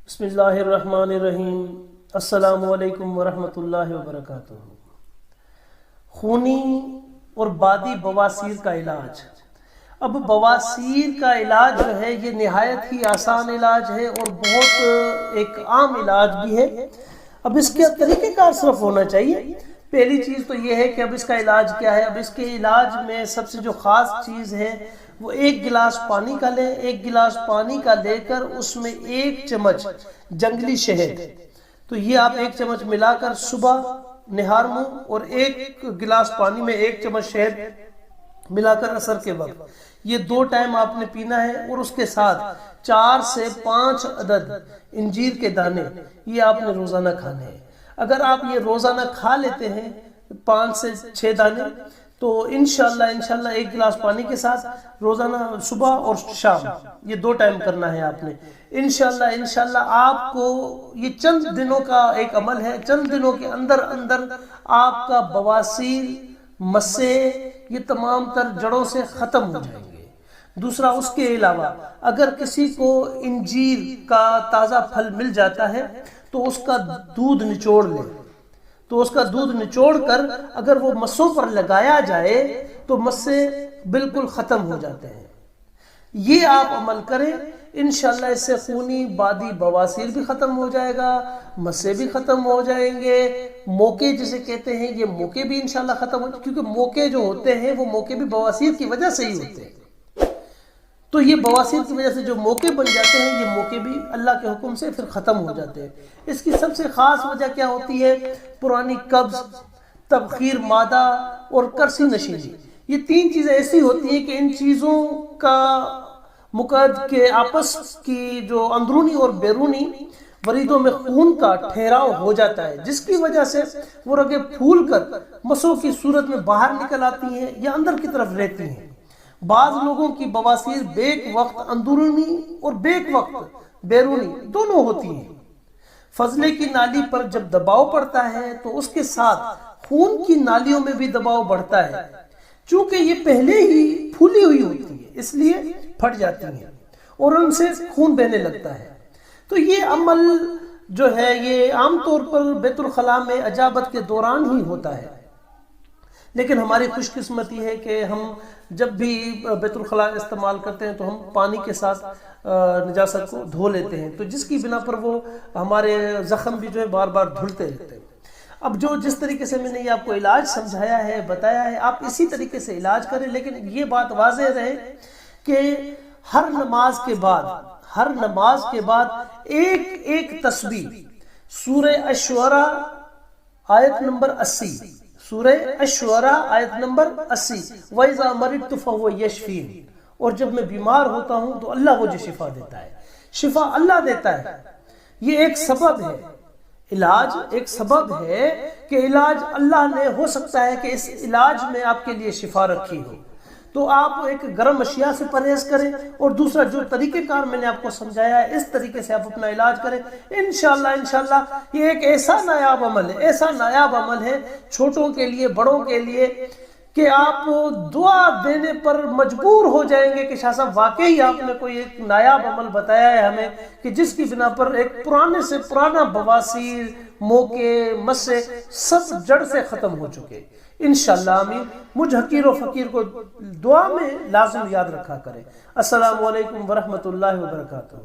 بسم اللہ الرحمن الرحیم۔ السلام علیکم ورحمۃ اللہ وبرکاتہ۔ خونی اور بادی بواسیر کا علاج۔ اب بواسیر کا علاج جو ہے یہ نہایت ہی آسان علاج ہے اور بہت ایک عام علاج بھی ہے۔ اب اس کے طریقہ کار صرف ہونا چاہیے۔ پہلی چیز تو یہ ہے کہ اب اس کا علاج کیا ہے۔ اب اس کے علاج میں سب سے جو خاص چیز ہے وہ 1 گلاس پانی کا لیں۔ 1 گلاس پانی کا لے کر اس میں 1 چمچ جنگلی شہد، تو یہ آپ 1 چمچ ملا کر صبح نہار منہ اور 1 گلاس پانی میں 1 چمچ شہد ملا کر عصر کے وقت، یہ 2 ٹائم آپ نے پینا ہے۔ اور اس کے ساتھ 4 سے 5 عدد انجیر کے دانے یہ آپ نے روزانہ کھانے ہیں۔ اگر آپ یہ روزانہ کھا لیتے ہیں 5 سے 6 دانے تو انشاءاللہ 1 گلاس پانی کے ساتھ روزانہ صبح اور شام یہ 2 ٹائم کرنا ہے آپ نے۔ انشاءاللہ آپ کو یہ چند دنوں کا ایک عمل ہے، چند دنوں کے اندر آپ کا بواسیر، مسے یہ تمام تر جڑوں سے ختم ہو جائیں گے۔ دوسرا اس کے علاوہ اگر کسی کو انجیر کا تازہ پھل مل جاتا ہے تو اس کا دودھ نچوڑ لے، تو اس کا دودھ نچوڑ کر اگر وہ مسوں پر لگایا جائے تو مسے بالکل ختم ہو جاتے ہیں۔ یہ آپ عمل کریں، انشاءاللہ اس سے خونی بادی بواسیر بھی ختم ہو جائے گا، مسے بھی ختم ہو جائیں گے، موقع جسے کہتے ہیں یہ موقع بھی انشاءاللہ ختم ہو جائیں گے، کیونکہ موقع جو ہوتے ہیں وہ موقع بھی بواسیر کی وجہ سے ہی ہوتے ہیں۔ تو یہ بواسیر کی وجہ سے جو موقع بن جاتے ہیں یہ موقع بھی اللہ کے حکم سے پھر ختم ہو جاتے ہیں۔ اس کی سب سے خاص وجہ کیا ہوتی ہے؟ پرانی قبض، تبخیر معدہ اور کرسی نشینی، یہ 3 چیزیں ایسی ہوتی ہیں کہ ان چیزوں کا مقعد کے آپس کی جو اندرونی اور بیرونی وریدوں میں خون کا ٹھہراؤ ہو جاتا ہے، جس کی وجہ سے وہ رگیں پھول کر مسوں کی صورت میں باہر نکل آتی ہیں یا اندر کی طرف رہتی ہیں۔ بعض لوگوں کی بواسیر بیک وقت اندرونی اور بیک وقت بیرونی دونوں ہوتی ہیں۔ فضلے کی نالی پر جب دباؤ پڑتا ہے تو اس کے ساتھ خون کی نالیوں میں بھی دباؤ بڑھتا ہے، چونکہ یہ پہلے ہی پھولی ہوئی ہوتی ہے اس لیے پھٹ جاتی ہیں اور ان سے خون بہنے لگتا ہے۔ تو یہ عمل جو ہے یہ عام طور پر بیت الخلاء میں اجابت کے دوران ہی ہوتا ہے، لیکن ہماری خوش قسمتی ہے کہ ہم جب بھی بیت الخلاء استعمال کرتے ہیں تو ہم پانی کے ساتھ نجاست کو دھو لیتے ہیں، تو جس کی بنا پر وہ ہمارے زخم بھی جو ہے بار بار دھلتے رہتے ہیں۔ اب جس طریقے سے میں نے یہ آپ کو علاج سمجھایا ہے، بتایا ہے، آپ اسی طریقے سے علاج کریں، لیکن یہ بات واضح رہے کہ ہر نماز کے بعد ایک تسبیح سورہ الشعراء آیت نمبر 80، سورہ الشعراء آیت نمبر 80، وَإِذَا مَرِضْتُ فَهُوَ يَشْفِينِ، اور جب میں بیمار ہوتا ہوں تو اللہ مجھے شفا دیتا ہے۔ شفا اللہ دیتا ہے، یہ ایک سبب ہے، علاج ایک سبب ہے کہ علاج اللہ نے ہو سکتا ہے کہ اس علاج میں آپ کے لیے شفا رکھی ہو، تو آپ ایک گرم اشیاء سے پرہیز کریں، اور دوسرا جو طریقہ کار میں نے آپ کو سمجھایا ہے اس طریقے سے آپ اپنا علاج کریں۔ انشاءاللہ یہ ایک ایسا نایاب عمل ہے چھوٹوں کے لیے بڑوں کے لیے کہ آپ دعا دینے پر مجبور ہو جائیں گے کہ شاہ صاحب واقعی آپ نے کوئی ایک نایاب عمل بتایا ہے ہمیں کہ جس کی بنا پر ایک پرانے سے پرانا بواسیر، موقع، مسے سب جڑ سے ختم ہو چکے۔ انشاءاللہ آمین۔ مجھ حقیر و فقیر کو دعا میں لازم یاد رکھا کریں۔ السلام علیکم ورحمۃ اللہ وبرکاتہ۔